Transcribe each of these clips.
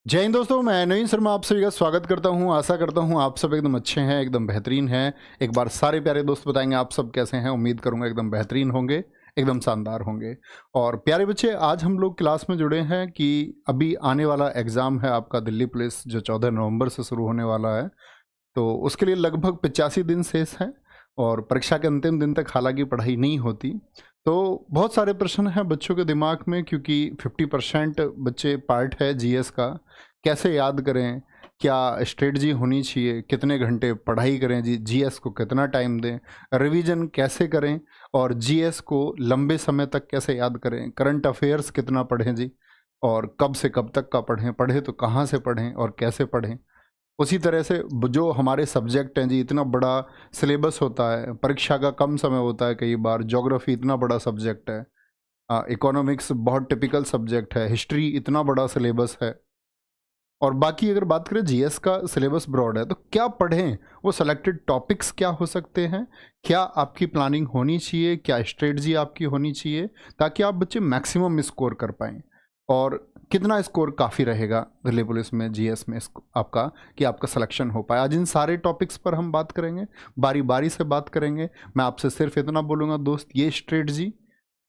जय हिंद दोस्तों, मैं नवीन शर्मा आप सभी का स्वागत करता हूं। आशा करता हूं आप सब एकदम अच्छे हैं, एकदम बेहतरीन हैं। एक बार सारे प्यारे दोस्त बताएंगे आप सब कैसे हैं। उम्मीद करूंगा एकदम बेहतरीन होंगे, एकदम शानदार होंगे। और प्यारे बच्चे, आज हम लोग क्लास में जुड़े हैं कि अभी आने वाला एग्ज़ाम है आपका दिल्ली पुलिस, जो 14 नवंबर से शुरू होने वाला है। तो उसके लिए लगभग 85 दिन शेष हैं और परीक्षा के अंतिम दिन तक हालांकि पढ़ाई नहीं होती। तो बहुत सारे प्रश्न हैं बच्चों के दिमाग में, क्योंकि 50% बच्चे पार्ट है जीएस का। कैसे याद करें, क्या स्ट्रेटजी होनी चाहिए, कितने घंटे पढ़ाई करें, जीएस को कितना टाइम दें, रिवीजन कैसे करें और जीएस को लंबे समय तक कैसे याद करें, करंट अफेयर्स कितना पढ़ें जी, और कब से कब तक का पढ़ें तो कहाँ से पढ़ें और कैसे पढ़ें। उसी तरह से जो हमारे सब्जेक्ट हैं जी, इतना बड़ा सिलेबस होता है, परीक्षा का कम समय होता है, कई बार ज्योग्राफी इतना बड़ा सब्जेक्ट है, इकोनॉमिक्स बहुत टिपिकल सब्जेक्ट है, हिस्ट्री इतना बड़ा सिलेबस है। और बाकी अगर बात करें जीएस का सिलेबस ब्रॉड है, तो क्या पढ़ें, वो सेलेक्टेड टॉपिक्स क्या हो सकते हैं, क्या आपकी प्लानिंग होनी चाहिए, क्या स्ट्रेटजी आपकी होनी चाहिए, ताकि आप बच्चे मैक्सिमम स्कोर कर पाएँ। और कितना स्कोर काफ़ी रहेगा दिल्ली पुलिस में जीएस में आपका, कि आपका सिलेक्शन हो पाए। आज इन सारे टॉपिक्स पर हम बात करेंगे, बारी बारी से बात करेंगे। मैं आपसे सिर्फ इतना बोलूँगा दोस्त, ये स्ट्रेटजी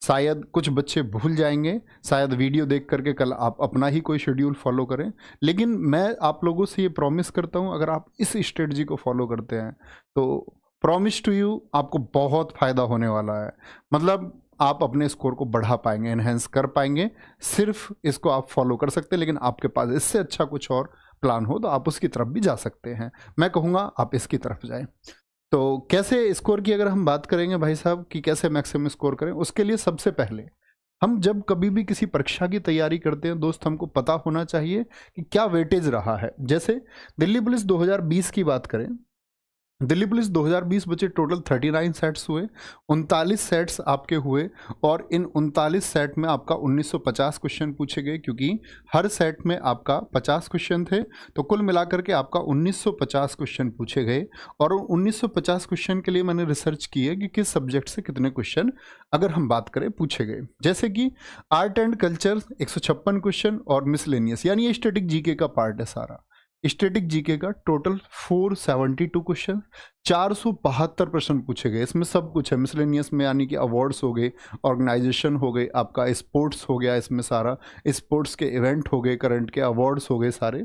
शायद कुछ बच्चे भूल जाएंगे, शायद वीडियो देख करके कल आप अपना ही कोई शेड्यूल फॉलो करें, लेकिन मैं आप लोगों से ये प्रॉमिस करता हूँ, अगर आप इस स्ट्रेटजी को फॉलो करते हैं तो प्रॉमिस टू यू आपको बहुत फ़ायदा होने वाला है। मतलब आप अपने स्कोर को बढ़ा पाएंगे, एनहेंस कर पाएंगे। सिर्फ इसको आप फॉलो कर सकते हैं, लेकिन आपके पास इससे अच्छा कुछ और प्लान हो तो आप उसकी तरफ भी जा सकते हैं। मैं कहूँगा आप इसकी तरफ जाएं। तो कैसे स्कोर की अगर हम बात करेंगे भाई साहब, कि कैसे मैक्सिमम स्कोर करें, उसके लिए सबसे पहले हम जब कभी भी किसी परीक्षा की तैयारी करते हैं दोस्त, हमको पता होना चाहिए कि क्या वेटेज रहा है। जैसे दिल्ली पुलिस 2020 की बात करें, दिल्ली पुलिस 2020 बच्चे टोटल 39 सेट्स हुए, 39 सेट्स आपके हुए, और इन 39 सेट में आपका 1950 क्वेश्चन पूछे गए, क्योंकि हर सेट में आपका 50 क्वेश्चन थे। तो कुल मिलाकर के आपका 1950 क्वेश्चन पूछे गए। और 1950 क्वेश्चन के लिए मैंने रिसर्च की है कि किस सब्जेक्ट से कितने क्वेश्चन अगर हम बात करें पूछे गए। जैसे कि आर्ट एंड कल्चर 156 क्वेश्चन, और मिसलेनियस यानी ये स्टैटिक जीके का पार्ट है सारा। स्टैटिक जीके का टोटल 472 क्वेश्चन, 472 प्रश्न पूछे गए। इसमें सब कुछ है मिसलेनियस में, यानी कि अवार्ड्स हो गए, ऑर्गेनाइजेशन हो गए, आपका स्पोर्ट्स हो गया, इसमें सारा स्पोर्ट्स के इवेंट हो गए, करंट के अवार्ड्स हो गए सारे।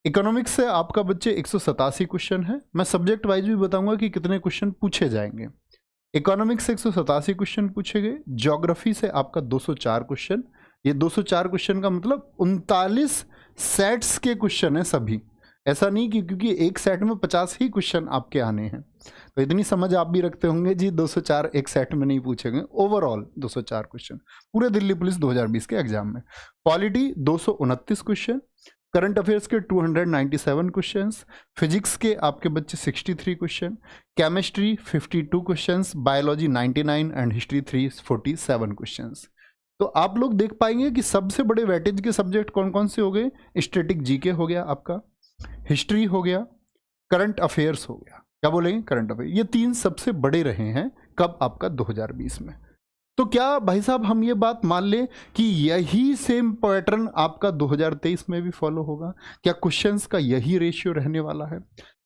इकोनॉमिक्स से आपका बच्चे 187 क्वेश्चन है। मैं सब्जेक्ट वाइज भी बताऊंगा कि कितने क्वेश्चन पूछे जाएंगे। इकोनॉमिक्स से 187 क्वेश्चन पूछे गए। ज्योग्राफी से आपका 204 क्वेश्चन। ये 204 क्वेश्चन का मतलब 39 सेट्स के क्वेश्चन है सभी। ऐसा नहीं कि क्योंकि एक सेट में 50 ही क्वेश्चन आपके आने हैं, तो इतनी समझ आप भी रखते होंगे जी, 204 एक सेट में नहीं पूछेंगे, ओवरऑल 204 क्वेश्चन पूरे दिल्ली पुलिस 2020 के एग्जाम में। पॉलिटी 229 क्वेश्चन, करंट अफेयर्स के 297 क्वेश्चंस, फिजिक्स के आपके बच्चे 63 question, chemistry 52 questions, biology 99 and history 347 questions. तो आप लोग देख पाएंगे कि सबसे बड़े वेटेज के सब्जेक्ट कौन कौन से हो गए। स्टैटिक जीके हो गया आपका, हिस्ट्री हो गया, करंट अफेयर्स हो गया। क्या बोलेंगे, करंट अफेयर। ये तीन सबसे बड़े रहे हैं कब, आपका 2020 में। तो क्या भाई साहब हम ये बात मान लें कि यही सेम पैटर्न आपका 2023 में भी फॉलो होगा? क्या क्वेश्चंस का यही रेशियो रहने वाला है?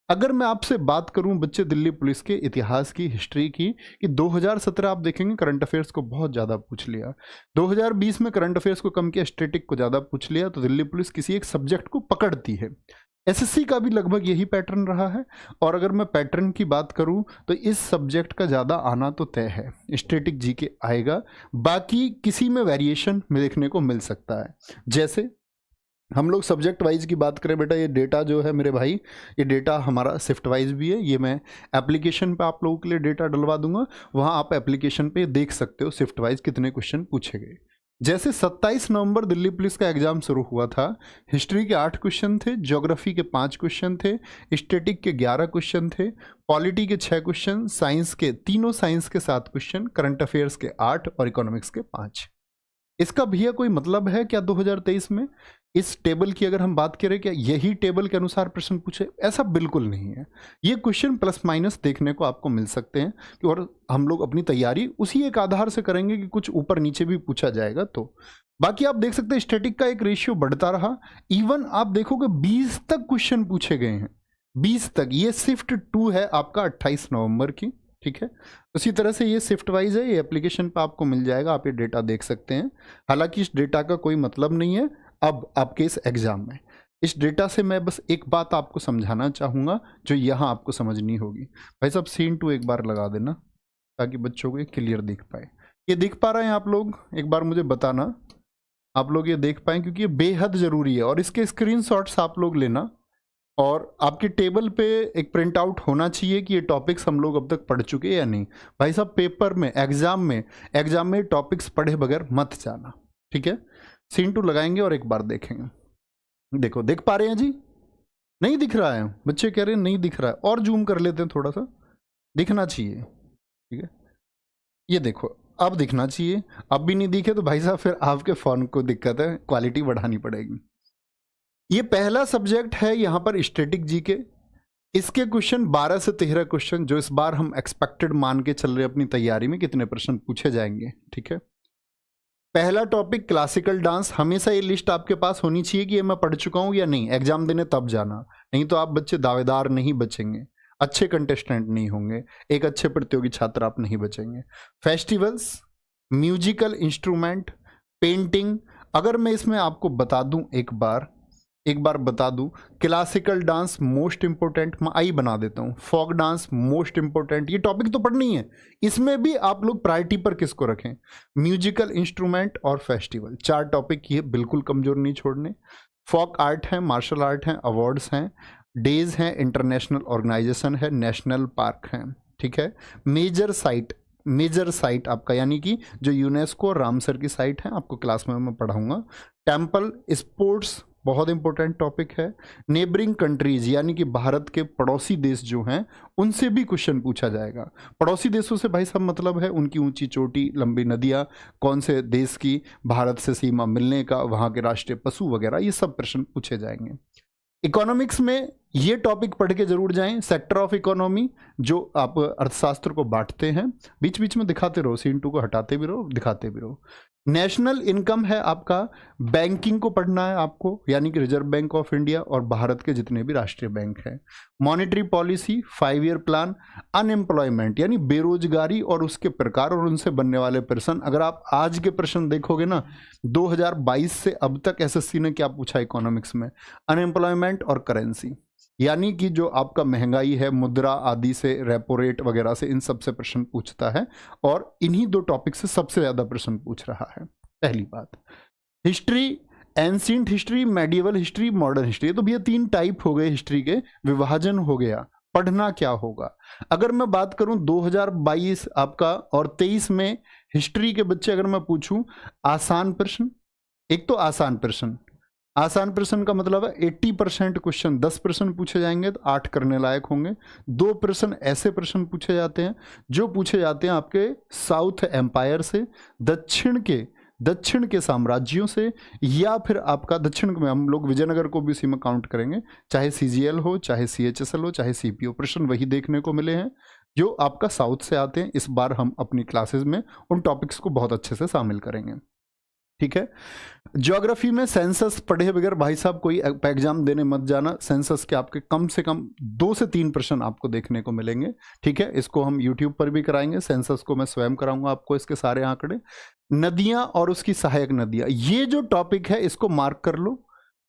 अगर मैं आपसे बात करूं बच्चे दिल्ली पुलिस के इतिहास की, हिस्ट्री की, कि 2017 आप देखेंगे करंट अफेयर्स को बहुत ज़्यादा पूछ लिया, 2020 में करंट अफेयर्स को कम किया, स्टैटिक को ज़्यादा पूछ लिया, तो दिल्ली पुलिस किसी एक सब्जेक्ट को पकड़ती है। एसएससी का भी लगभग यही पैटर्न रहा है। और अगर मैं पैटर्न की बात करूं तो इस सब्जेक्ट का ज़्यादा आना तो तय है, स्टैटिक जीके आएगा, बाकी किसी में वेरिएशन में देखने को मिल सकता है। जैसे हम लोग सब्जेक्ट वाइज की बात करें बेटा, ये डेटा जो है मेरे भाई, ये डेटा हमारा शिफ्ट वाइज भी है। ये मैं एप्लीकेशन पे आप लोगों के लिए डेटा डलवा दूंगा, वहाँ आप एप्लीकेशन पे देख सकते हो शिफ्ट वाइज कितने क्वेश्चन पूछे गए। जैसे 27 नवंबर दिल्ली पुलिस का एग्जाम शुरू हुआ था, हिस्ट्री के 8 क्वेश्चन थे, ज्योग्राफी के 5 क्वेश्चन थे, स्टैटिक के 11 क्वेश्चन थे, पॉलिटी के 6 क्वेश्चन, साइंस के तीनों साइंस के 7 क्वेश्चन, करंट अफेयर्स के 8 और इकोनॉमिक्स के 5। इसका भैया कोई मतलब है क्या 2023 में? इस टेबल की अगर हम बात करें, क्या यही टेबल के अनुसार प्रश्न पूछे? ऐसा बिल्कुल नहीं है। ये क्वेश्चन प्लस माइनस देखने को आपको मिल सकते हैं कि, और हम लोग अपनी तैयारी उसी एक आधार से करेंगे कि कुछ ऊपर नीचे भी पूछा जाएगा। तो बाकी आप देख सकते हैं स्टैटिक का एक रेशियो बढ़ता रहा। इवन आप देखोगे 20 तक क्वेश्चन पूछे गए हैं, 20 तक। ये शिफ्ट 2 है आपका 28 नवंबर की, ठीक है। उसी तरह से ये शिफ्ट वाइज है, ये एप्लीकेशन पे आपको मिल जाएगा, आप ये डेटा देख सकते हैं। हालांकि इस डेटा का कोई मतलब नहीं है अब आपके इस एग्जाम में। इस डेटा से मैं बस एक बात आपको समझाना चाहूँगा जो यहाँ आपको समझनी होगी। भाई साहब सीन 2 एक बार लगा देना ताकि बच्चों को ये क्लियर दिख पाए। ये दिख पा रहे हैं आप लोग? एक बार मुझे बताना आप लोग ये देख पाएँ, क्योंकि ये बेहद ज़रूरी है। और इसके स्क्रीनशॉट्स आप लोग लेना, और आपके टेबल पे एक प्रिंट आउट होना चाहिए कि ये टॉपिक्स हम लोग अब तक पढ़ चुके हैं या नहीं। भाई साहब पेपर में, एग्जाम में टॉपिक्स पढ़े बगैर मत जाना, ठीक है। सीन 2 लगाएंगे और एक बार देखेंगे। देखो, देख पा रहे हैं जी? नहीं दिख रहा है? बच्चे कह रहे हैं नहीं दिख रहा है, और जूम कर लेते हैं थोड़ा सा, दिखना चाहिए, ठीक है। ये देखो अब दिखना चाहिए। अब भी नहीं दिखे तो भाई साहब फिर आपके फोन को दिक्कत है, क्वालिटी बढ़ानी पड़ेगी। ये पहला सब्जेक्ट है यहाँ पर स्टैटिक जीके। इसके क्वेश्चन 12 से 13 क्वेश्चन, जो इस बार हम एक्सपेक्टेड मान के चल रहे अपनी तैयारी में कितने प्रश्न पूछे जाएंगे, ठीक है। पहला टॉपिक क्लासिकल डांस। हमेशा ये लिस्ट आपके पास होनी चाहिए कि ये मैं पढ़ चुका हूं या नहीं, एग्जाम देने तब जाना, नहीं तो आप बच्चे दावेदार नहीं बचेंगे, अच्छे कंटेस्टेंट नहीं होंगे, एक अच्छे प्रतियोगी छात्र आप नहीं बचेंगे। Festivals, musical instrument, painting. अगर मैं इसमें आपको बता दूं एक बार बता दूं, क्लासिकल डांस मोस्ट इंपोर्टेंट, मैं आई बना देता हूं, फोक डांस मोस्ट इंपोर्टेंट। ये टॉपिक तो पढ़नी है, इसमें भी आप लोग प्रायोरिटी पर किसको रखें? म्यूजिकल इंस्ट्रूमेंट और फेस्टिवल, 4 टॉपिक ये बिल्कुल कमजोर नहीं छोड़ने। फोक आर्ट है, मार्शल आर्ट है, अवार्ड्स हैं, डेज हैं, इंटरनेशनल ऑर्गेनाइजेशन है, नेशनल पार्क है, ठीक है। मेजर साइट आपका, यानी कि जो यूनेस्को और रामसर की साइट है, आपको क्लास में मैं पढ़ाऊंगा। टेम्पल, स्पोर्ट्स बहुत इंपॉर्टेंट टॉपिक है। नेबरिंग कंट्रीज, यानी कि भारत के पड़ोसी देश जो हैं उनसे भी क्वेश्चन पूछा जाएगा। पड़ोसी देशों से भाई साहब मतलब है उनकी ऊंची चोटी, लंबी नदियाँ, कौन से देश की भारत से सीमा मिलने का, वहाँ के राष्ट्रीय पशु वगैरह, ये सब प्रश्न पूछे जाएंगे। इकोनॉमिक्स में ये टॉपिक पढ़ के जरूर जाएं। सेक्टर ऑफ इकोनॉमी, जो आप अर्थशास्त्र को बांटते हैं, बीच बीच में दिखाते रहो, सीन 2 को हटाते भी रहो, दिखाते भी रहो। नेशनल इनकम है आपका, बैंकिंग को पढ़ना है आपको, यानी कि रिजर्व बैंक ऑफ इंडिया और भारत के जितने भी राष्ट्रीय बैंक हैं। Monetary policy, 5 year plan, unemployment यानी बेरोजगारी और उसके प्रकार और उनसे बनने वाले प्रश्न। अगर आप आज के प्रश्न देखोगे ना, 2022 से अब तक एसएससी ने क्या पूछा इकोनॉमिक्स में, अनएम्प्लॉयमेंट और करेंसी, यानी कि जो आपका महंगाई है, मुद्रा आदि से, रेपो रेट वगैरह से, इन सब से प्रश्न पूछता है, और इन्हीं 2 टॉपिक से सबसे ज्यादा प्रश्न पूछ रहा है। पहली बात। History, ancient history, medieval history, modern history. तो भैया 3 टाइप हो गए हिस्ट्री के, विभाजन हो गया। पढ़ना क्या होगा? अगर मैं बात करूं 2022 आपका और 23 में हिस्ट्री के बच्चे अगर मैं पूछूं आसान प्रश्न, एक तो आसान प्रश्न का मतलब है 80% क्वेश्चन, 10 प्रश्न पूछे जाएंगे तो 8 करने लायक होंगे। 2 प्रश्न ऐसे प्रश्न पूछे जाते हैं जो पूछे जाते हैं आपके साउथ एम्पायर से, दक्षिण के साम्राज्यों से, या फिर आपका दक्षिण में हम लोग विजयनगर को भी उसी में काउंट करेंगे, चाहे सीजीएल हो, चाहे सीएचएसएल हो, चाहे सीपीओ, प्रश्न वही देखने को मिले हैं जो आपका साउथ से आते हैं। इस बार हम अपनी क्लासेस में उन टॉपिक्स को बहुत अच्छे से शामिल करेंगे, ठीक है। ज्योग्राफी में सेंसस पढ़े बगैर भाई साहब कोई एग्जाम देने मत जाना। सेंसस के आपके कम से कम 2 से 3 प्रश्न आपको देखने को मिलेंगे, ठीक है। इसको हम यूट्यूब पर भी कराएंगे, सेंसस को मैं स्वयं कराऊंगा आपको इसके सारे आंकड़े। नदियां और उसकी सहायक नदियां, ये जो टॉपिक है इसको मार्क कर लो।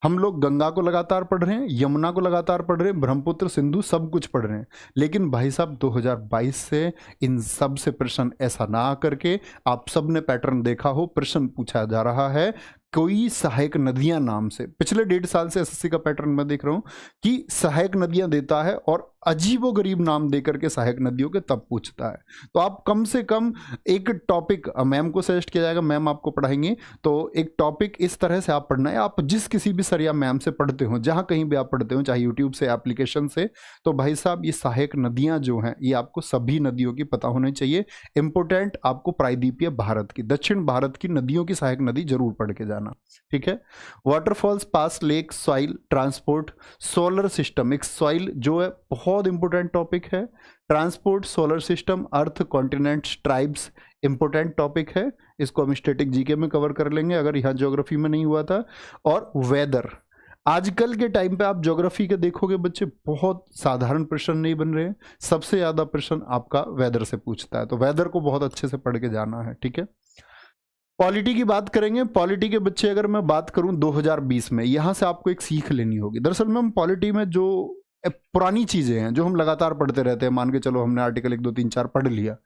हम लोग गंगा को लगातार पढ़ रहे हैं, यमुना को लगातार पढ़ रहे हैं, ब्रह्मपुत्र, सिंधु, सब कुछ पढ़ रहे हैं, लेकिन भाई साहब 2022 से इन सब से प्रश्न ऐसा ना करके, आप सब ने पैटर्न देखा हो, प्रश्न पूछा जा रहा है कोई सहायक नदियां नाम से। पिछले 1.5 साल से एसएससी का पैटर्न मैं देख रहा हूं कि सहायक नदियां देता है और अजीबोगरीब नाम देकर के सहायक नदियों के तब पूछता है। तो आप कम से कम एक टॉपिक, मैम को सजेस्ट किया जाएगा, मैम आपको पढ़ाएंगे, तो एक टॉपिक इस तरह से आप पढ़ना है। आप जिस किसी भी सर या मैम से पढ़ते हो, जहाँ कहीं भी आप पढ़ते हो, चाहे यूट्यूब से, एप्लीकेशन से, तो भाई साहब ये सहायक नदियाँ जो हैं ये आपको सभी नदियों की पता होनी चाहिए। इंपोर्टेंट आपको प्रायद्वीपीय भारत की, दक्षिण भारत की नदियों की सहायक नदी जरूर पढ़ के जाना, ठीक है। Waterfalls, pass, lake, soil, transport, solar system, एक सॉइल जो है बहुत इंपॉर्टेंट टॉपिक है, transport, solar system, earth, continents, tribes, important topic है, इसको हम स्टैटिक जीके में कवर कर लेंगे अगर यहाँ ज्योग्राफी में नहीं हुआ था। और वेदर, आजकल के टाइम पे आप ज्योग्राफी के देखोगे बच्चे बहुत साधारण प्रश्न नहीं बन रहे हैं, सबसे ज्यादा प्रश्न आपका वेदर से पूछता है, तो वेदर को बहुत अच्छे से पढ़ के जाना है, ठीक है। पॉलिटी की बात करेंगे। पॉलिटी के बच्चे अगर मैं बात करूं 2020 में, यहां से आपको एक सीख लेनी होगी। दरअसल में हम पॉलिटी में जो पुरानी चीजें हैं जो हम लगातार पढ़ते रहते हैं, मान के चलो हमने आर्टिकल 1 2 3 4 पढ़ लिया,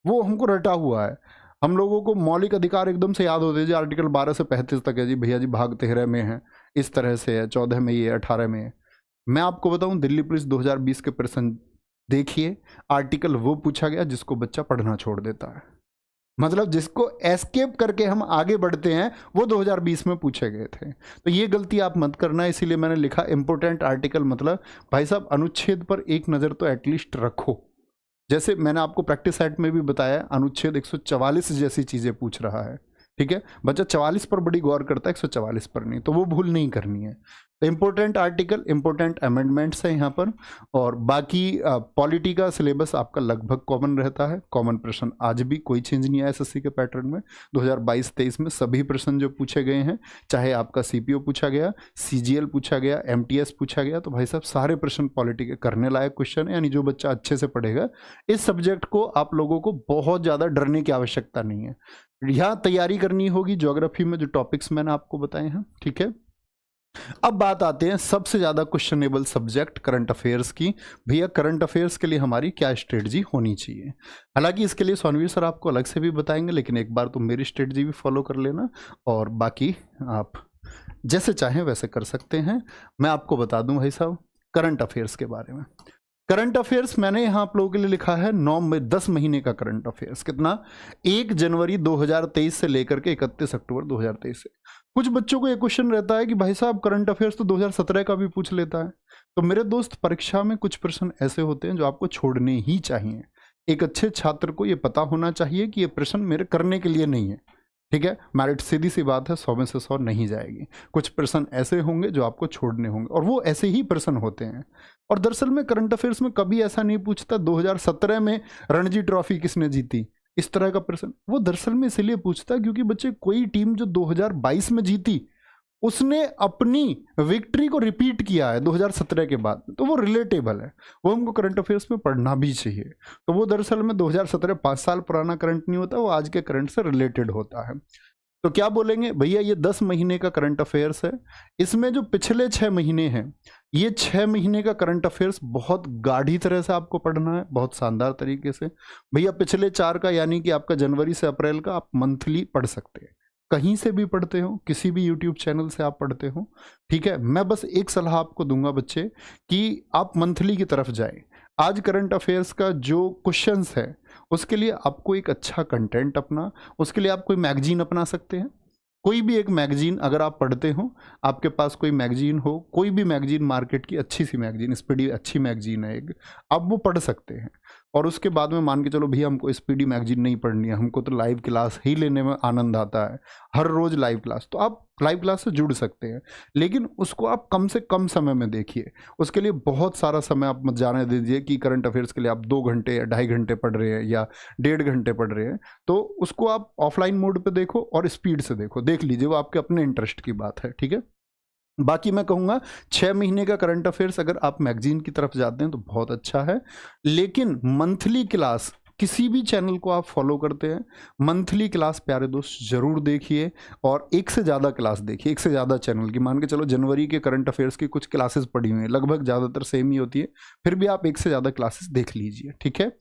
वो हमको रटा हुआ है। हम लोगों को मौलिक अधिकार एकदम से याद होते हैं जी, आर्टिकल 12 से 35 तक है जी भैया जी, भाग 13 में है, इस तरह से है, 14 में ये, 18 में है। मैं आपको बताऊं, दिल्ली पुलिस 2020 के प्रश्न देखिए, आर्टिकल वो पूछा गया जिसको बच्चा पढ़ना छोड़ देता है, मतलब जिसको एस्केप करके हम आगे बढ़ते हैं, वो 2020 में पूछे गए थे। तो ये गलती आप मत करना, इसीलिए मैंने लिखा इंपोर्टेंट आर्टिकल, मतलब भाई साहब अनुच्छेद पर एक नज़र तो एटलीस्ट रखो। जैसे मैंने आपको प्रैक्टिस सेट में भी बताया, अनुच्छेद 144 जैसी चीज़ें पूछ रहा है, ठीक है। बच्चा 44 पर बड़ी गौर करता है, 144 पर नहीं, तो वो भूल नहीं करनी है। तो इंपॉर्टेंट आर्टिकल, इंपॉर्टेंट अमेंडमेंट्स है यहाँ पर, और बाकी पॉलिटी का सिलेबस आपका लगभग कॉमन रहता है। कॉमन प्रश्न आज भी कोई चेंज नहीं आया एसएससी के पैटर्न में। 2022-23 में सभी प्रश्न जो पूछे गए हैं, चाहे आपका सीपीओ पूछा गया, सीजीएल पूछा गया, एमटीएस पूछा गया, तो भाई साहब सारे प्रश्न पॉलिटी के करने लायक क्वेश्चन है। यानी जो बच्चा अच्छे से पढ़ेगा इस सब्जेक्ट को, आप लोगों को बहुत ज़्यादा डरने की आवश्यकता नहीं है। यहाँ तैयारी करनी होगी ज्योग्राफी में जो टॉपिक्स मैंने आपको बताए हैं, ठीक है। अब बात आते हैं सबसे ज्यादा क्वेश्चनेबल सब्जेक्ट करंट अफेयर्स की। भैया करंट अफेयर्स के लिए हमारी क्या स्ट्रेटजी होनी चाहिए। हालांकि इसके लिए सोनवीर सर आपको अलग से भी बताएंगे, लेकिन एक बार तुम मेरी स्ट्रेटजी भी फॉलो कर लेना, और बाकी आप जैसे चाहें वैसे कर सकते हैं। मैं आपको बता दूं भाई साहब करंट अफेयर्स के बारे में। करंट अफेयर्स मैंने यहाँ आप लोगों के लिए लिखा है 10 महीने का करंट अफेयर्स। कितना? 1 जनवरी 2023 से लेकर के 31 अक्टूबर 2023 से। कुछ बच्चों को ये क्वेश्चन रहता है कि भाई साहब करंट अफेयर्स तो 2017 का भी पूछ लेता है। तो मेरे दोस्त, परीक्षा में कुछ प्रश्न ऐसे होते हैं जो आपको छोड़ने ही चाहिए। एक अच्छे छात्र को ये पता होना चाहिए कि ये प्रश्न मेरे करने के लिए नहीं है, ठीक है। मेरिट सीधी सी बात है 100 में से 100 नहीं जाएगी। कुछ प्रश्न ऐसे होंगे जो आपको छोड़ने होंगे, और वो ऐसे ही प्रश्न होते हैं। और दरअसल में करंट अफेयर्स में कभी ऐसा नहीं पूछता 2017 में रणजी ट्रॉफी किसने जीती, इस तरह का प्रश्न। वो दरअसल में इसलिए पूछता है क्योंकि बच्चे कोई टीम जो 2022 में जीती उसने अपनी विक्ट्री को रिपीट किया है 2017 के बाद, तो वो रिलेटेबल है, वो हमको करंट अफेयर्स में पढ़ना भी चाहिए। तो वो दरअसल में 2017 5 साल पुराना करंट नहीं होता, वो आज के करंट से रिलेटेड होता है। तो क्या बोलेंगे भैया, ये 10 महीने का करंट अफेयर्स है। इसमें जो पिछले 6 महीने हैं, ये 6 महीने का करंट अफेयर्स बहुत गाढ़ी तरह से आपको पढ़ना है, बहुत शानदार तरीके से। भैया पिछले 4 का, यानी कि आपका जनवरी से अप्रैल का, आप मंथली पढ़ सकते हैं, कहीं से भी पढ़ते हो, किसी भी यूट्यूब चैनल से आप पढ़ते हो, ठीक है। मैं बस एक सलाह आपको दूंगा बच्चे कि आप मंथली की तरफ जाएं। आज करंट अफेयर्स का जो क्वेश्चंस है उसके लिए आपको एक अच्छा कंटेंट अपना, उसके लिए आप कोई मैगजीन अपना सकते हैं। कोई भी एक मैगजीन अगर आप पढ़ते हो, आपके पास कोई मैगजीन हो, कोई भी मैगजीन मार्केट की अच्छी सी मैगजीन, स्पीडी अच्छी मैगजीन है एक, आप वो पढ़ सकते हैं। और उसके बाद में मान के चलो भैया हमको स्पीडी मैगजीन नहीं पढ़नी है, हमको तो लाइव क्लास ही लेने में आनंद आता है, हर रोज़ लाइव क्लास, तो आप लाइव क्लास से जुड़ सकते हैं। लेकिन उसको आप कम से कम समय में देखिए, उसके लिए बहुत सारा समय आप मत जाने दीजिए कि करंट अफेयर्स के लिए आप 2 घंटे या 2.5 घंटे पढ़ रहे हैं या 1.5 घंटे पढ़ रहे हैं। तो उसको आप ऑफलाइन मोड पे देखो और स्पीड से देखो, देख लीजिए, वो आपके अपने इंटरेस्ट की बात है, ठीक है। बाकी मैं कहूँगा 6 महीने का करंट अफेयर्स अगर आप मैगजीन की तरफ जाते हैं तो बहुत अच्छा है। लेकिन मंथली क्लास, किसी भी चैनल को आप फॉलो करते हैं, मंथली क्लास प्यारे दोस्त जरूर देखिए, और एक से ज़्यादा क्लास देखिए, एक से ज़्यादा चैनल की। मान के चलो जनवरी के करंट अफेयर्स की कुछ क्लासेस पड़ी हुई हैं, लगभग ज़्यादातर सेम ही होती है, फिर भी आप एक से ज़्यादा क्लासेस देख लीजिए, ठीक है।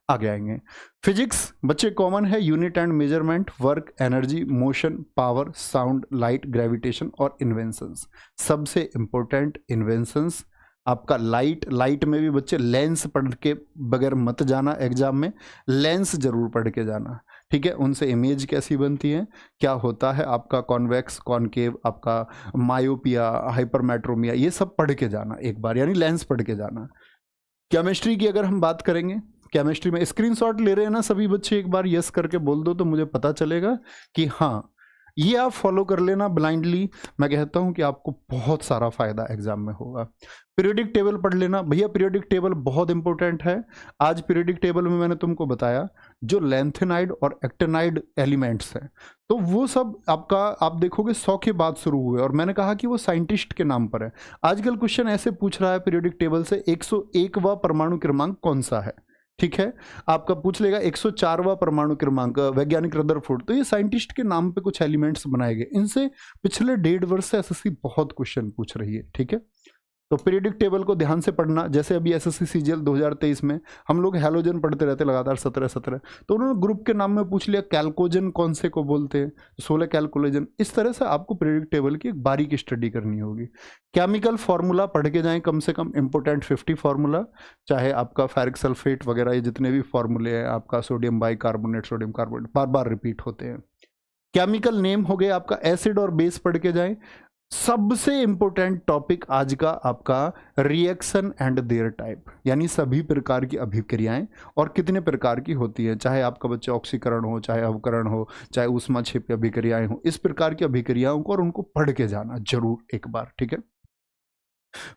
आगे आएंगे फिजिक्स, बच्चे कॉमन है, unit and measurement, work, energy, motion, power, sound, light, gravitation और इन्वेंशंस। सबसे इंपॉर्टेंट इन्वेंशंस आपका लाइट में भी बच्चे लेंस पढ़ के बगैर मत जाना एग्जाम में, लेंस जरूर पढ़ के जाना, ठीक है। उनसे इमेज कैसी बनती है, क्या होता है आपका कॉन्वेक्स कॉनकेव, आपका मायोपिया, हाइपरमेट्रोमिया, ये सब पढ़ के जाना एक बार, यानी लेंस पढ़ के जाना। केमिस्ट्री की अगर हम बात करेंगे, केमिस्ट्री में स्क्रीनशॉट ले रहे हैं ना सभी बच्चे, एक बार यस करके बोल दो तो मुझे पता चलेगा कि हाँ ये आप फॉलो कर लेना ब्लाइंडली। मैं कहता हूं कि आपको बहुत सारा फायदा एग्जाम में होगा। पीरियोडिक टेबल पढ़ लेना भैया, पीरियोडिक टेबल बहुत इंपॉर्टेंट है। आज पीरियोडिक टेबल में मैंने तुमको बताया जो लैंथेनाइड और एक्टेनाइड एलिमेंट्स हैं, तो वो सब आपका आप देखोगे 100 के बाद शुरू हुए, और मैंने कहा कि वो साइंटिस्ट के नाम पर है। आजकल क्वेश्चन ऐसे पूछ रहा है पीरियोडिक टेबल से 101वां परमाणु क्रमांक कौन सा है, ठीक है। आपका पूछ लेगा 104वां परमाणु क्रमांक वैज्ञानिक रदरफोर्ड, तो ये साइंटिस्ट के नाम पे कुछ एलिमेंट्स बनाए गए। इनसे पिछले 1.5 वर्ष से एसएससी बहुत क्वेश्चन पूछ रही है, ठीक है। तो पीरियोडिक टेबल को ध्यान से पढ़ना। जैसे अभी एसएससी सीजीएल 2023 में हम लोग हैलोजन पढ़ते रहते लगातार 17, तो उन्होंने ग्रुप के नाम में पूछ लिया कैल्कोजन कौन से को बोलते हैं, 16 कैल्कोलेजन। इस तरह से आपको पीरियोडिक टेबल की एक बारीकी स्टडी करनी होगी। केमिकल फार्मूला पढ़ के जाएं कम से कम, इंपोर्टेंट 50 फार्मूला, चाहे आपका फेरिक सल्फेट वगैरह, ये जितने भी फार्मूले हैं, आपका सोडियम बाइकार्बोनेट, सोडियम कार्बोनेट बार बार रिपीट होते हैं। केमिकल नेम हो गए आपका, एसिड और बेस पढ़ के जाएं। सबसे इंपॉर्टेंट टॉपिक आज का आपका रिएक्शन एंड देयर टाइप, यानी सभी प्रकार की अभिक्रियाएं और कितने प्रकार की होती है, चाहे आपका बच्चा ऑक्सीकरण हो, चाहे अवकरण हो, चाहे ऊष्माक्षेपी अभिक्रियाएं हो, इस प्रकार की अभिक्रियाओं को और उनको पढ़ के जाना जरूर एक बार, ठीक है।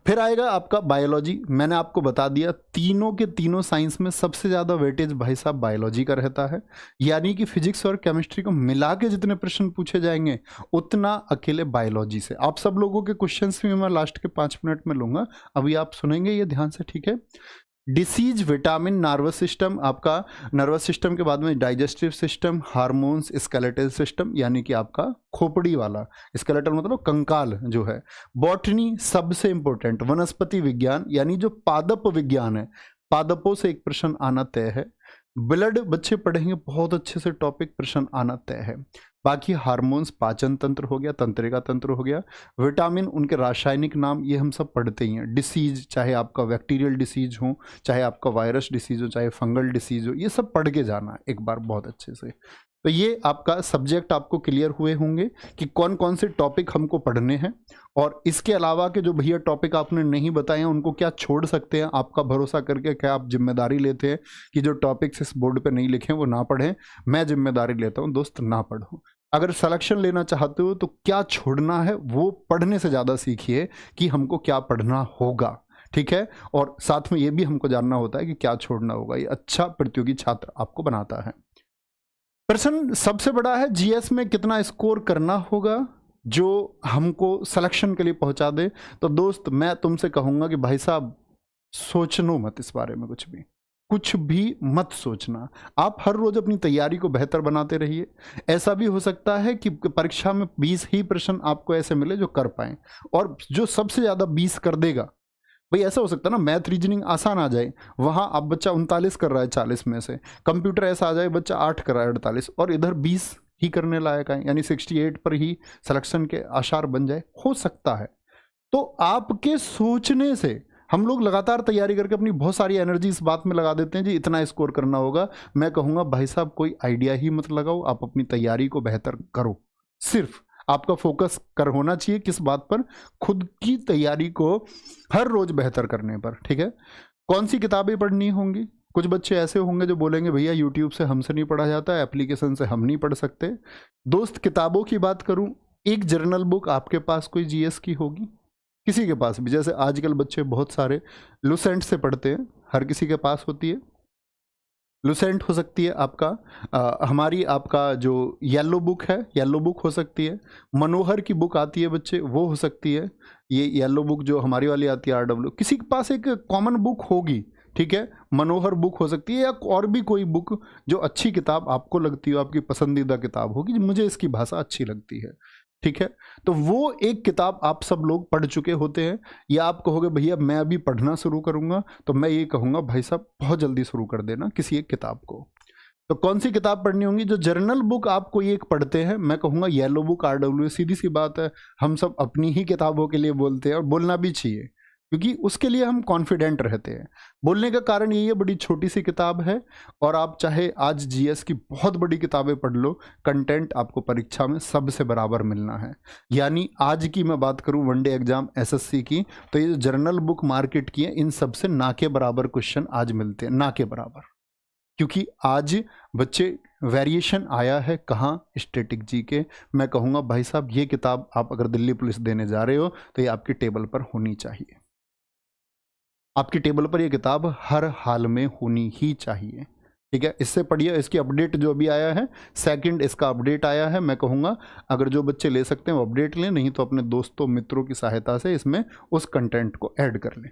फिर आएगा आपका बायोलॉजी। मैंने आपको बता दिया तीनों के तीनों साइंस में सबसे ज्यादा वेटेज भाई साहब बायोलॉजी का रहता है, यानी कि फिजिक्स और केमिस्ट्री को मिला के जितने प्रश्न पूछे जाएंगे उतना अकेले बायोलॉजी से। आप सब लोगों के क्वेश्चंस भी मैं लास्ट के 5 मिनट में लूंगा, अभी आप सुनेंगे ये ध्यान से, ठीक है। डिसीज, विटामिन, नर्वस सिस्टम, आपका नर्वस सिस्टम के बाद में digestive system, hormones, skeletal system, यानी कि आपका खोपड़ी वाला, स्केलेटल मतलब कंकाल जो है। बॉटनी सबसे इंपॉर्टेंट, वनस्पति विज्ञान यानी जो पादप विज्ञान है, पादपों से एक प्रश्न आना तय है। ब्लड बच्चे पढ़ेंगे बहुत अच्छे से, टॉपिक प्रश्न आना तय है। बाकी हार्मोन्स, पाचन तंत्र हो गया, तंत्रिका तंत्र हो गया, विटामिन, उनके रासायनिक नाम, ये हम सब पढ़ते ही हैं। डिसीज, चाहे आपका बैक्टीरियल डिसीज हो, चाहे आपका वायरस डिसीज हो, चाहे फंगल डिसीज हो, ये सब पढ़ के जाना एक बार बहुत अच्छे से। तो ये आपका सब्जेक्ट आपको क्लियर हुए होंगे कि कौन कौन से टॉपिक हमको पढ़ने हैं, और इसके अलावा के जो भैया टॉपिक आपने नहीं बताए हैं उनको क्या छोड़ सकते हैं। आपका भरोसा करके क्या आप जिम्मेदारी लेते हैं कि जो टॉपिक्स इस बोर्ड पे नहीं लिखे वो ना पढ़ें? मैं जिम्मेदारी लेता हूं दोस्त, ना पढ़ो। अगर सिलेक्शन लेना चाहते हो तो क्या छोड़ना है वो पढ़ने से ज़्यादा सीखिए कि हमको क्या पढ़ना होगा, ठीक है। और साथ में ये भी हमको जानना होता है कि क्या छोड़ना होगा। ये अच्छा प्रतियोगी छात्र आपको बनाता है। प्रश्न सबसे बड़ा है जीएस में कितना स्कोर करना होगा जो हमको सिलेक्शन के लिए पहुंचा दे। तो दोस्त मैं तुमसे कहूंगा कि भाई साहब सोचनो मत इस बारे में, कुछ भी मत सोचना। आप हर रोज अपनी तैयारी को बेहतर बनाते रहिए। ऐसा भी हो सकता है कि परीक्षा में 20 ही प्रश्न आपको ऐसे मिले जो कर पाए, और जो सबसे ज्यादा 20 कर देगा, भाई ऐसा हो सकता है ना मैथ रीजनिंग आसान आ जाए, वहां आप बच्चा 39 कर रहा है 40 में से, कंप्यूटर ऐसा आ जाए बच्चा 8 कर रहा है 48, और इधर 20 ही करने लायक है, यानी 68 पर ही सिलेक्शन के आसार बन जाए, हो सकता है। तो आपके सोचने से हम लोग लगातार तैयारी करके अपनी बहुत सारी एनर्जी इस बात में लगा देते हैं जी इतना स्कोर करना होगा। मैं कहूंगा भाई साहब कोई आइडिया ही मत लगाओ, आप अपनी तैयारी को बेहतर करो। सिर्फ आपका फोकस कर होना चाहिए किस बात पर? खुद की तैयारी को हर रोज बेहतर करने पर, ठीक है। कौन सी किताबें पढ़नी होंगी? कुछ बच्चे ऐसे होंगे जो बोलेंगे भैया यूट्यूब से हमसे नहीं पढ़ा जाता है, एप्लीकेशन से हम नहीं पढ़ सकते। दोस्त किताबों की बात करूं, एक जर्नल बुक आपके पास कोई जीएस की होगी, किसी के पास भी, जैसे आजकल बच्चे बहुत सारे लुसेंट से पढ़ते हैं, हर किसी के पास होती है। लुसेंट हो सकती है आपका हमारी आपका जो येलो बुक है, येलो बुक हो सकती है। मनोहर की बुक आती है बच्चे, वो हो सकती है। ये येलो बुक जो हमारी वाली आती है आरडब्ल्यू, किसी के पास एक कॉमन बुक होगी, ठीक है। मनोहर बुक हो सकती है, या और भी कोई बुक जो अच्छी किताब आपको लगती हो, आपकी पसंदीदा किताब होगी, मुझे इसकी भाषा अच्छी लगती है, ठीक है। तो वो एक किताब आप सब लोग पढ़ चुके होते हैं, या आप कहोगे भैया मैं अभी पढ़ना शुरू करूंगा, तो मैं ये कहूंगा भाई साहब बहुत जल्दी शुरू कर देना किसी एक किताब को। तो कौन सी किताब पढ़नी होंगी? जो जर्नल बुक आप कोई एक पढ़ते हैं, मैं कहूंगा येलो बुक, आरडब्ल्यू। सीधी सी बात है, हम सब अपनी ही किताबों के लिए बोलते हैं और बोलना भी चाहिए। क्योंकि उसके लिए हम कॉन्फिडेंट रहते हैं। बोलने का कारण यही है, बड़ी छोटी सी किताब है और आप चाहे आज जीएस की बहुत बड़ी किताबें पढ़ लो, कंटेंट आपको परीक्षा में सबसे बराबर मिलना है। यानी आज की मैं बात करूं वनडे एग्जाम एसएससी की, तो ये जो जर्नल बुक मार्केट की है, इन सबसे ना के बराबर क्वेश्चन आज मिलते हैं, ना के बराबर। क्योंकि आज बच्चे वेरिएशन आया है कहाँ, स्टैटिक जी के। मैं कहूँगा भाई साहब ये किताब आप अगर दिल्ली पुलिस देने जा रहे हो तो ये आपकी टेबल पर होनी चाहिए, आपकी टेबल पर ये किताब हर हाल में होनी ही चाहिए। ठीक है, इससे पढ़िए। इसकी अपडेट जो अभी आया है, सेकंड इसका अपडेट आया है, मैं कहूँगा अगर जो बच्चे ले सकते हैं वो अपडेट लें, नहीं तो अपने दोस्तों मित्रों की सहायता से इसमें उस कंटेंट को ऐड कर लें।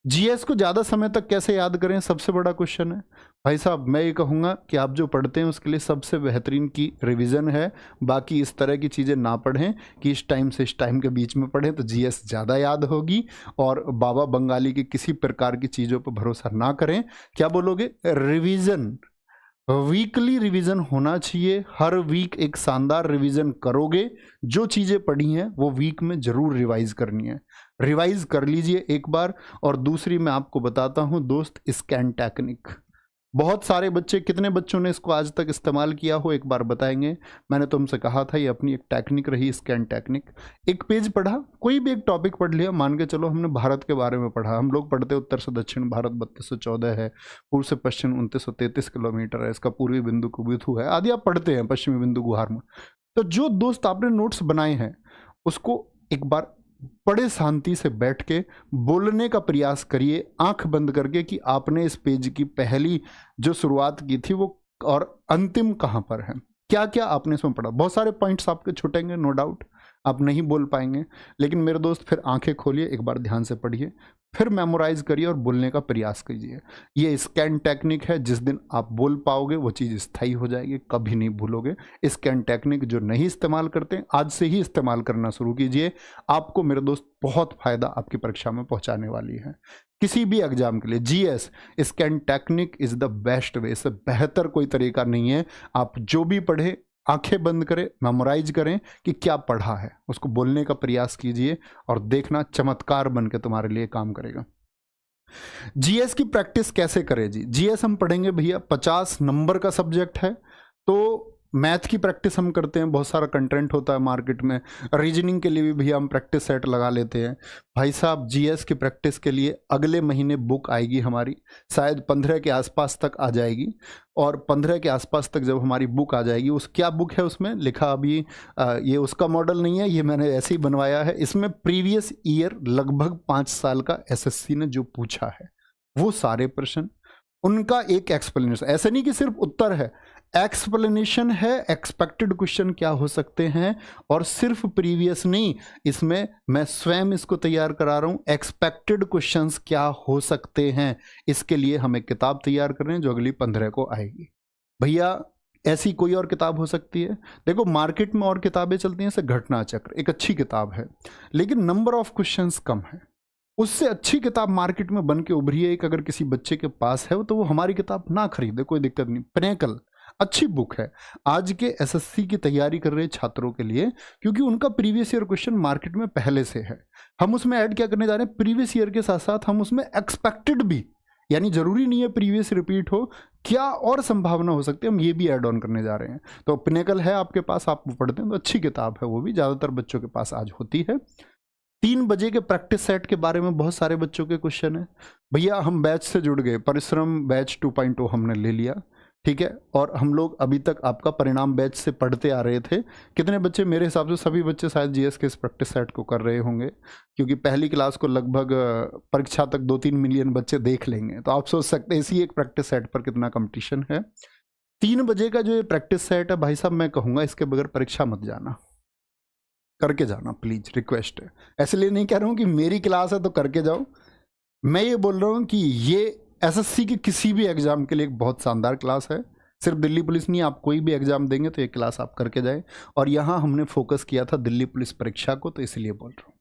जीएस को ज़्यादा समय तक कैसे याद करें, सबसे बड़ा क्वेश्चन है भाई साहब। मैं ये कहूँगा कि आप जो पढ़ते हैं उसके लिए सबसे बेहतरीन की रिवीजन है। बाकी इस तरह की चीज़ें ना पढ़ें कि इस टाइम से इस टाइम के बीच में पढ़ें तो जीएस ज़्यादा याद होगी। और बाबा बंगाली की किसी प्रकार की चीज़ों पर भरोसा ना करें। क्या बोलोगे, रिवीजन, वीकली रिवीजन होना चाहिए। हर वीक एक शानदार रिवीजन करोगे, जो चीज़ें पढ़ी हैं वो वीक में ज़रूर रिवाइज करनी है। रिवाइज कर लीजिए एक बार। और दूसरी मैं आपको बताता हूं दोस्त, स्कैन टेक्निक। बहुत सारे बच्चे, कितने बच्चों ने इसको आज तक इस्तेमाल किया हो एक बार बताएंगे। मैंने तुमसे कहा था ये अपनी एक टेक्निक रही, स्कैन टेक्निक। एक पेज पढ़ा, कोई भी एक टॉपिक पढ़ लिया, मान के चलो हमने भारत के बारे में पढ़ा। हम लोग पढ़ते उत्तर से दक्षिण भारत 3214 है, पूर्व से पश्चिम 2933 किलोमीटर है, इसका पूर्वी बिंदु कुबिथु है आदि आप पढ़ते हैं, पश्चिमी बिंदु गुहारमुड़। तो जो दोस्त आपने नोट्स बनाए हैं उसको एक बार बड़े शांति से बैठ के बोलने का प्रयास करिए, आंख बंद करके, कि आपने इस पेज की पहली जो शुरुआत की थी वो और अंतिम कहां पर है, क्या क्या आपने इसमें पढ़ा। बहुत सारे पॉइंट्स आपके छूटेंगे, नो डाउट, आप नहीं बोल पाएंगे, लेकिन मेरे दोस्त फिर आंखें खोलिए, एक बार ध्यान से पढ़िए, फिर मेमोराइज करिए और बोलने का प्रयास कीजिए। ये स्कैन टेक्निक है, जिस दिन आप बोल पाओगे वो चीज़ स्थायी हो जाएगी, कभी नहीं भूलोगे। स्कैन टेक्निक जो नहीं इस्तेमाल करते आज से ही इस्तेमाल करना शुरू कीजिए। आपको मेरे दोस्त बहुत फायदा आपकी परीक्षा में पहुंचाने वाली है। किसी भी एग्जाम के लिए GS, scan technique is the best way. इससे बेहतर कोई तरीका नहीं है। आप जो भी पढ़े आंखें बंद करें, मेमोराइज करें कि क्या पढ़ा है, उसको बोलने का प्रयास कीजिए और देखना चमत्कार बन के तुम्हारे लिए काम करेगा। जीएस की प्रैक्टिस कैसे करें जी? जीएस हम पढ़ेंगे भैया, 50 नंबर का सब्जेक्ट है, तो मैथ की प्रैक्टिस हम करते हैं, बहुत सारा कंटेंट होता है मार्केट में। रीजनिंग के लिए भी भैया हम प्रैक्टिस सेट लगा लेते हैं। भाई साहब जीएस की प्रैक्टिस के लिए अगले महीने बुक आएगी हमारी, शायद 15 के आसपास तक आ जाएगी। और 15 के आसपास तक जब हमारी बुक आ जाएगी, उस क्या बुक है उसमें लिखा, अभी ये उसका मॉडल नहीं है, ये मैंने ऐसे ही बनवाया है। इसमें प्रीवियस ईयर लगभग 5 साल का एसएससी ने जो पूछा है वो सारे प्रश्न, उनका एक एक्सप्लेनेशन, ऐसे नहीं कि सिर्फ उत्तर है, एक्सप्लेनेशन है, एक्सपेक्टेड क्वेश्चन क्या हो सकते हैं। और सिर्फ प्रीवियस नहीं, इसमें मैं स्वयं इसको तैयार करा रहा हूं, एक्सपेक्टेड क्वेश्चंस क्या हो सकते हैं। इसके लिए हम एक किताब तैयार कर रहे हैं जो अगली 15 को आएगी। भैया ऐसी कोई और किताब हो सकती है? देखो मार्केट में और किताबें चलती हैं, जैसे घटना चक्र एक अच्छी किताब है, लेकिन नंबर ऑफ क्वेश्चंस कम है। उससे अच्छी किताब मार्केट में बन के उभरी है, एक अगर किसी बच्चे के पास है तो वो हमारी किताब ना खरीदे, कोई दिक्कत नहीं। पिनेकल अच्छी बुक है आज के एसएससी की तैयारी कर रहे छात्रों के लिए, क्योंकि उनका प्रीवियस ईयर क्वेश्चन मार्केट में पहले से है। हम उसमें ऐड क्या करने जा रहे हैं, प्रीवियस ईयर के साथ साथ हम उसमें एक्सपेक्टेड भी, यानी जरूरी नहीं है प्रीवियस रिपीट हो, क्या और संभावना हो सकती है, हम ये भी ऐड ऑन करने जा रहे हैं। तो पिनेकल है आपके पास, आप वो पढ़ते हैं तो अच्छी किताब है, वो भी ज़्यादातर बच्चों के पास आज होती है। 3 बजे के प्रैक्टिस सेट के बारे में बहुत सारे बच्चों के क्वेश्चन है। भैया हम बैच से जुड़ गए, परिश्रम बैच 2.0 हमने ले लिया, ठीक है। और हम लोग अभी तक आपका परिणाम बैच से पढ़ते आ रहे थे। कितने बच्चे, मेरे हिसाब से सभी बच्चे शायद जीएस के इस प्रैक्टिस सेट को कर रहे होंगे, क्योंकि पहली क्लास को लगभग परीक्षा तक 2-3 मिलियन बच्चे देख लेंगे। तो आप सोच सकते हैं इसी एक प्रैक्टिस सेट पर कितना कंपटीशन है। 3 बजे का जो ये प्रैक्टिस सेट है भाई साहब, मैं कहूँगा इसके बगैर परीक्षा मत जाना, करके जाना प्लीज, रिक्वेस्ट है। ऐसे लिए नहीं कह रहा हूँ कि मेरी क्लास है तो करके जाओ, मैं ये बोल रहा हूँ कि ये एसएससी के किसी भी एग्जाम के लिए एक बहुत शानदार क्लास है। सिर्फ दिल्ली पुलिस नहीं, आप कोई भी एग्जाम देंगे तो ये क्लास आप करके जाए। और यहाँ हमने फोकस किया था दिल्ली पुलिस परीक्षा को, तो इसलिए बोल रहा हूँ।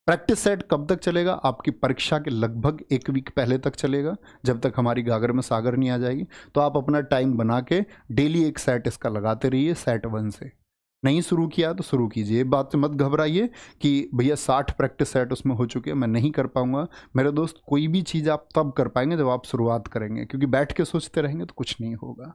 प्रैक्टिस सेट कब तक चलेगा? आपकी परीक्षा के लगभग 1 वीक पहले तक चलेगा, जब तक हमारी गागर में सागर नहीं आ जाएगी। तो आप अपना टाइम बना के डेली एक सेट इसका लगाते रहिए, सेट 1 से। नहीं शुरू किया तो शुरू कीजिए, बात से मत घबराइए कि भैया 60 प्रैक्टिस सेट उसमें हो चुके हैं, मैं नहीं कर पाऊंगा। मेरे दोस्त, कोई भी चीज़ आप तब कर पाएंगे जब आप शुरुआत करेंगे, क्योंकि बैठ के सोचते रहेंगे तो कुछ नहीं होगा।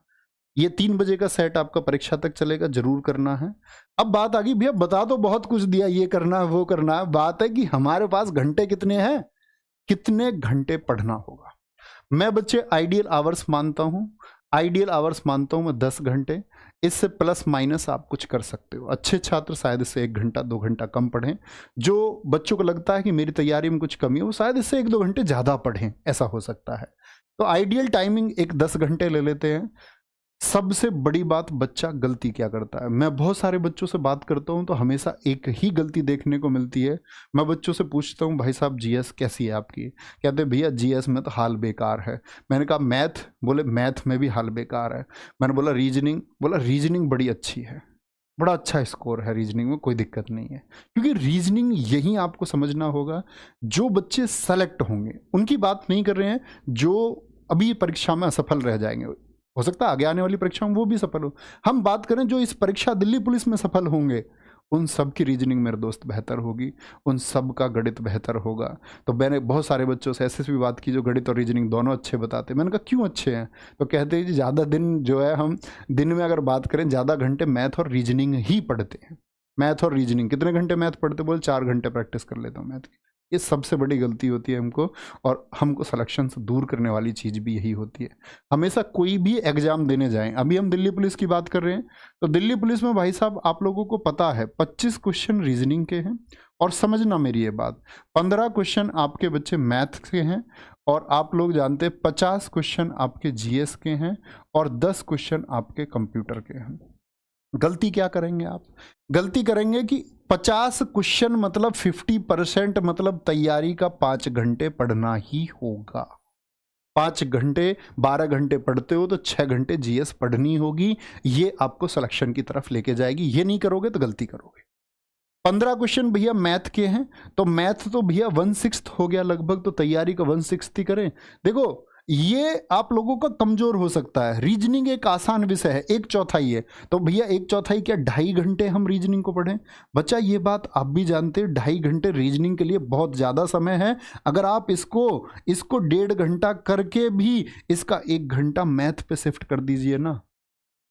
ये 3 बजे का सेट आपका परीक्षा तक चलेगा, जरूर करना है। अब बात आ गई, भैया बता तो बहुत कुछ दिया, ये करना है वो करना है, बात है कि हमारे पास घंटे कितने हैं, कितने घंटे पढ़ना होगा। मैं बच्चे आइडियल आवर्स मानता हूं, आइडियल आवर्स मानता हूं मैं 10 घंटे। इससे प्लस माइनस आप कुछ कर सकते हो। अच्छे छात्र शायद इससे 1 घंटा 2 घंटा कम पढ़ें। जो बच्चों को लगता है कि मेरी तैयारी में कुछ कमी है, वो शायद इससे 1-2 घंटे ज़्यादा पढ़ें, ऐसा हो सकता है। तो आइडियल टाइमिंग एक 10 घंटे ले लेते हैं। सबसे बड़ी बात, बच्चा गलती क्या करता है। मैं बहुत सारे बच्चों से बात करता हूं तो हमेशा एक ही गलती देखने को मिलती है। मैं बच्चों से पूछता हूं, भाई साहब जीएस कैसी है आपकी? कहते भैया जीएस में तो हाल बेकार है। मैंने कहा मैथ? बोले मैथ में भी हाल बेकार है। मैंने बोला रीजनिंग? बोला रीजनिंग बड़ी अच्छी है, बड़ा अच्छा स्कोर है रीजनिंग में, कोई दिक्कत नहीं है। क्योंकि रीजनिंग यही आपको समझना होगा। जो बच्चे सेलेक्ट होंगे उनकी बात नहीं कर रहे हैं, जो अभी परीक्षा में असफल रह जाएंगे, हो सकता है आगे आने वाली परीक्षा में वो भी सफल हो। हम बात करें जो इस परीक्षा दिल्ली पुलिस में सफल होंगे, उन सब की रीजनिंग मेरे दोस्त बेहतर होगी, उन सब का गणित बेहतर होगा। तो मैंने बहुत सारे बच्चों से ऐसे भी बात की जो गणित और रीजनिंग दोनों अच्छे बताते। मैंने कहा क्यों अच्छे हैं? तो कहते हैं जी ज़्यादा दिन जो है, हम दिन में अगर बात करें ज़्यादा घंटे मैथ और रीजनिंग ही पढ़ते हैं। मैथ और रीजनिंग कितने घंटे मैथ पढ़ते? बोले 4 घंटे प्रैक्टिस कर लेता हूँ मैथ की। ये सबसे बड़ी गलती होती है हमको, और हमको सिलेक्शन से दूर करने वाली चीज़ भी यही होती है। हमेशा कोई भी एग्जाम देने जाएं, अभी हम दिल्ली पुलिस की बात कर रहे हैं, तो दिल्ली पुलिस में भाई साहब आप लोगों को पता है 25 क्वेश्चन रीजनिंग के हैं, और समझना मेरी ये बात, 15 क्वेश्चन आपके बच्चे मैथ के हैं, और आप लोग जानते हैं 50 क्वेश्चन आपके जीएस के हैं, और 10 क्वेश्चन आपके कंप्यूटर के हैं। गलती क्या करेंगे आप? गलती करेंगे कि 50 क्वेश्चन मतलब 50%, मतलब तैयारी का 5 घंटे पढ़ना ही होगा। 5 घंटे 12 घंटे पढ़ते हो तो 6 घंटे जीएस पढ़नी होगी। ये आपको सिलेक्शन की तरफ लेके जाएगी। ये नहीं करोगे तो गलती करोगे। 15 क्वेश्चन भैया मैथ के हैं, तो मैथ तो भैया 1/6 हो गया लगभग, तो तैयारी का 1/6 ही करें। देखो ये आप लोगों का कमजोर हो सकता है। रीजनिंग एक आसान विषय है, 1/4 है, तो भैया 1/4 क्या 2.5 घंटे हम रीजनिंग को पढ़ें? बच्चा ये बात आप भी जानते हैं, 2.5 घंटे रीजनिंग के लिए बहुत ज़्यादा समय है। अगर आप इसको 1.5 घंटा करके भी इसका 1 घंटा मैथ पे शिफ्ट कर दीजिए ना,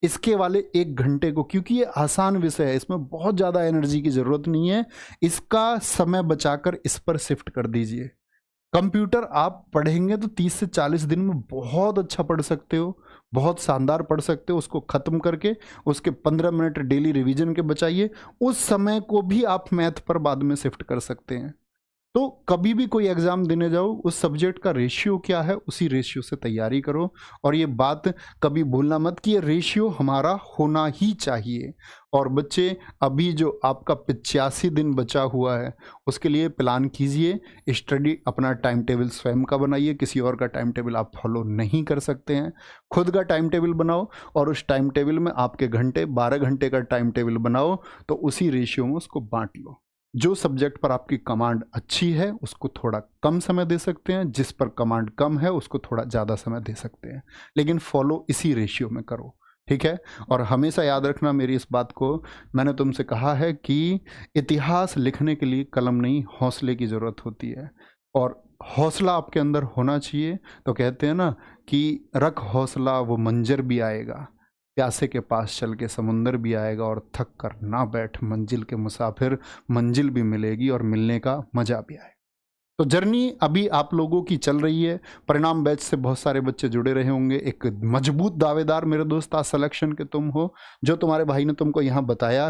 इसके वाले 1 घंटे को, क्योंकि ये आसान विषय है, इसमें बहुत ज़्यादा एनर्जी की ज़रूरत नहीं है, इसका समय बचाकर इस पर शिफ्ट कर दीजिए। कंप्यूटर आप पढ़ेंगे तो 30 से 40 दिन में बहुत अच्छा पढ़ सकते हो, बहुत शानदार पढ़ सकते हो। उसको ख़त्म करके उसके 15 मिनट डेली रिवीजन के बचाइए, उस समय को भी आप मैथ पर बाद में शिफ्ट कर सकते हैं। तो कभी भी कोई एग्ज़ाम देने जाओ, उस सब्जेक्ट का रेशियो क्या है, उसी रेशियो से तैयारी करो। और ये बात कभी भूलना मत कि ये रेशियो हमारा होना ही चाहिए। और बच्चे, अभी जो आपका 85 दिन बचा हुआ है, उसके लिए प्लान कीजिए। स्टडी अपना टाइम टेबल स्वयं का बनाइए, किसी और का टाइम टेबल आप फॉलो नहीं कर सकते हैं। खुद का टाइम टेबल बनाओ, और उस टाइम टेबल में आपके घंटे 12 घंटे का टाइम टेबल बनाओ, तो उसी रेशियो में उसको बांट लो। जो सब्जेक्ट पर आपकी कमांड अच्छी है उसको थोड़ा कम समय दे सकते हैं, जिस पर कमांड कम है उसको थोड़ा ज़्यादा समय दे सकते हैं, लेकिन फॉलो इसी रेशियो में करो, ठीक है। और हमेशा याद रखना मेरी इस बात को, मैंने तुमसे कहा है कि इतिहास लिखने के लिए कलम नहीं, हौसले की ज़रूरत होती है, और हौसला आपके अंदर होना चाहिए। तो कहते हैं ना कि रख हौसला वो मंजर भी आएगा, प्यासे के पास चल के समुंदर भी आएगा, और थक कर ना बैठ मंजिल के मुसाफिर, मंजिल भी मिलेगी और मिलने का मजा भी आएगा। तो जर्नी अभी आप लोगों की चल रही है। परिणाम बैच से बहुत सारे बच्चे जुड़े रहे होंगे। एक मजबूत दावेदार मेरे दोस्त आज सिलेक्शन के तुम हो। जो तुम्हारे भाई ने तुमको यहाँ बताया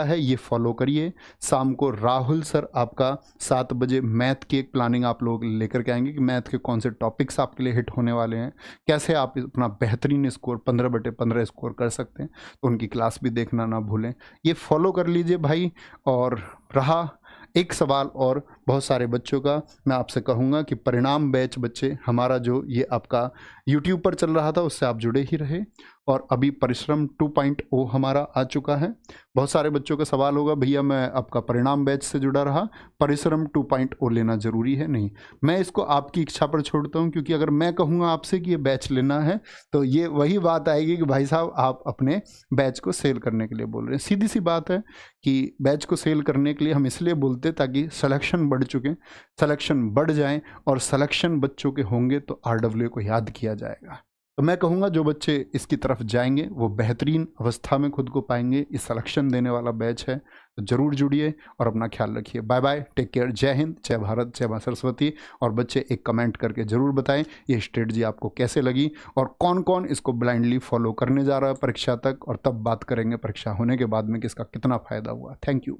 है, ये फॉलो करिए। शाम को राहुल सर आपका 7 बजे मैथ की एक प्लानिंग आप लोग लेकर के आएंगे कि मैथ के कौन से टॉपिक्स आपके लिए हिट होने वाले हैं, कैसे आप अपना बेहतरीन स्कोर 15/15 स्कोर कर सकते हैं। तो उनकी क्लास भी देखना ना भूलें, ये फॉलो कर लीजिए भाई। और रहा एक सवाल और बहुत सारे बच्चों का, मैं आपसे कहूँगा कि परिणाम बैच बच्चे, हमारा जो ये आपका यूट्यूब पर चल रहा था उससे आप जुड़े ही रहे, और अभी परिश्रम 2.0 हमारा आ चुका है। बहुत सारे बच्चों का सवाल होगा, भैया मैं आपका परिणाम बैच से जुड़ा रहा, परिश्रम 2.0 लेना ज़रूरी है? नहीं, मैं इसको आपकी इच्छा पर छोड़ता हूँ, क्योंकि अगर मैं कहूँगा आपसे कि ये बैच लेना है तो ये वही बात आएगी कि भाई साहब आप अपने बैच को सेल करने के लिए बोल रहे हैं। सीधी सी बात है कि बैच को सेल करने के लिए हम इसलिए बोलते ताकि सिलेक्शन बढ़ चुके, सिलेक्शन बढ़ जाएं, और सिलेक्शन बच्चों के होंगे तो RWA को याद किया जाएगा। तो मैं कहूँगा जो बच्चे इसकी तरफ जाएंगे वो बेहतरीन अवस्था में खुद को पाएंगे। इस सिलेक्शन देने वाला बैच है, तो ज़रूर जुड़िए और अपना ख्याल रखिए। बाय बाय, टेक केयर, जय हिंद, जय भारत, जय माँ सरस्वती। और बच्चे एक कमेंट करके ज़रूर बताएं ये स्ट्रेटजी आपको कैसे लगी और कौन कौन इसको ब्लाइंडली फॉलो करने जा रहा है परीक्षा तक, और तब बात करेंगे परीक्षा होने के बाद में कि इसका कितना फ़ायदा हुआ। Thank you.